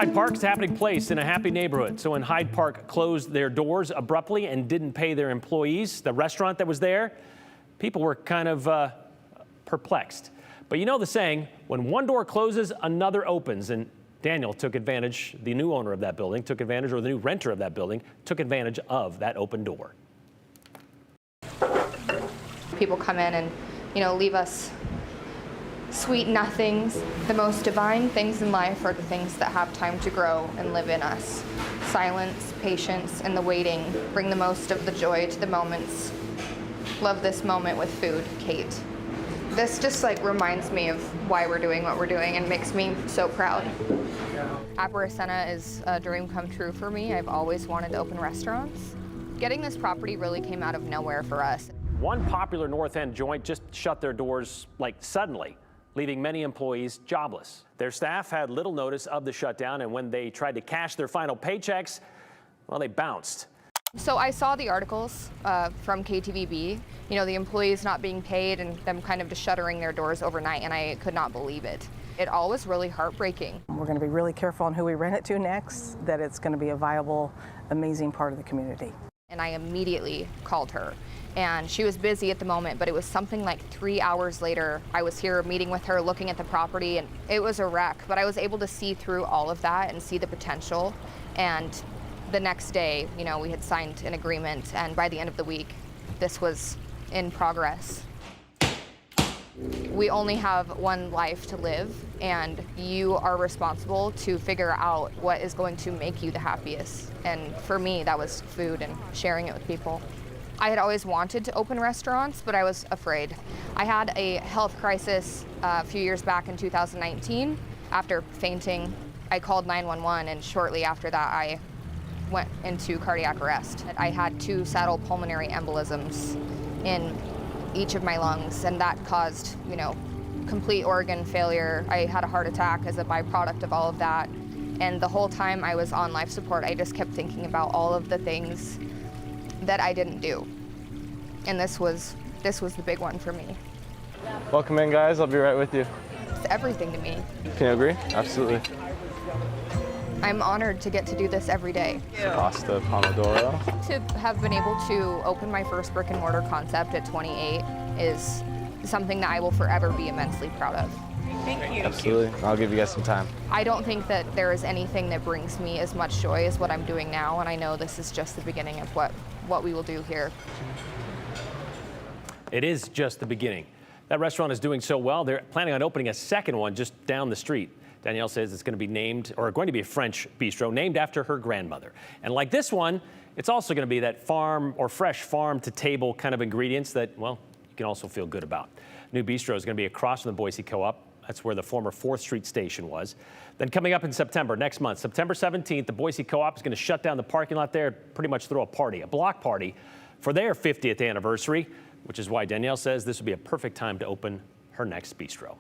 Hyde Park's a happening place in a happy neighborhood. So when Hyde Park closed their doors abruptly and didn't pay their employees, the restaurant that was there, people were kind of perplexed. But you know the saying, when one door closes, another opens. And Daniel took advantage, the new owner of that building took advantage, or the new renter of that building took advantage of that open door. People come in and, leave us sweet nothings. The most divine things in life are the things that have time to grow and live in us. Silence, patience, and the waiting bring the most of the joy to the moments. Love this moment with food, Kate. This just reminds me of why we're doing what we're doing and makes me so proud. Apericena is a dream come true for me. I've always wanted to open restaurants. Getting this property really came out of nowhere for us. One popular North End joint just shut their doors suddenly, leaving many employees jobless. Their staff had little notice of the shutdown, and when they tried to cash their final paychecks, well, they bounced. So I saw the articles from KTVB, the employees not being paid and them kind of just shuttering their doors overnight, and I could not believe it. It all was really heartbreaking. We're going to be really careful on who we rent it to next, that it's going to be a viable, amazing part of the community. And I immediately called her, and she was busy at the moment, but it was something like 3 hours later. I was here meeting with her, looking at the property, and it was a wreck, but I was able to see through all of that and see the potential. And the next day, we had signed an agreement, and by the end of the week, this was in progress. We only have one life to live, and you are responsible to figure out what is going to make you the happiest. And for me, that was food and sharing it with people. I had always wanted to open restaurants, but I was afraid. I had a health crisis a few years back in 2019. After fainting, I called 911, and shortly after that, I went into cardiac arrest. I had 2 saddle pulmonary embolisms in each of my lungs, and that caused, complete organ failure. I had a heart attack as a byproduct of all of that. And the whole time I was on life support, I just kept thinking about all of the things that I didn't do. And this was the big one for me. Welcome in, guys. I'll be right with you. It's everything to me. Can you agree? Absolutely. I'm honored to get to do this every day. Pasta Pomodoro. To have been able to open my first brick and mortar concept at 28 is something that I will forever be immensely proud of. Thank you. Absolutely. I'll give you guys some time. I don't think that there is anything that brings me as much joy as what I'm doing now, and I know this is just the beginning of what we will do here. It is just the beginning. That restaurant is doing so well, they're planning on opening a second one just down the street. Danielle says it's going to be a French bistro named after her grandmother. And like this one, it's also going to be that farm or fresh farm to table kind of ingredients that, well, you can also feel good about. New bistro is going to be across from the Boise Co-op. That's where the former 4th Street station was. Then coming up in September, next month, September 17th, the Boise Co-op is going to shut down the parking lot there, pretty much throw a party, a block party for their 50th anniversary, which is why Danielle says this would be a perfect time to open her next bistro.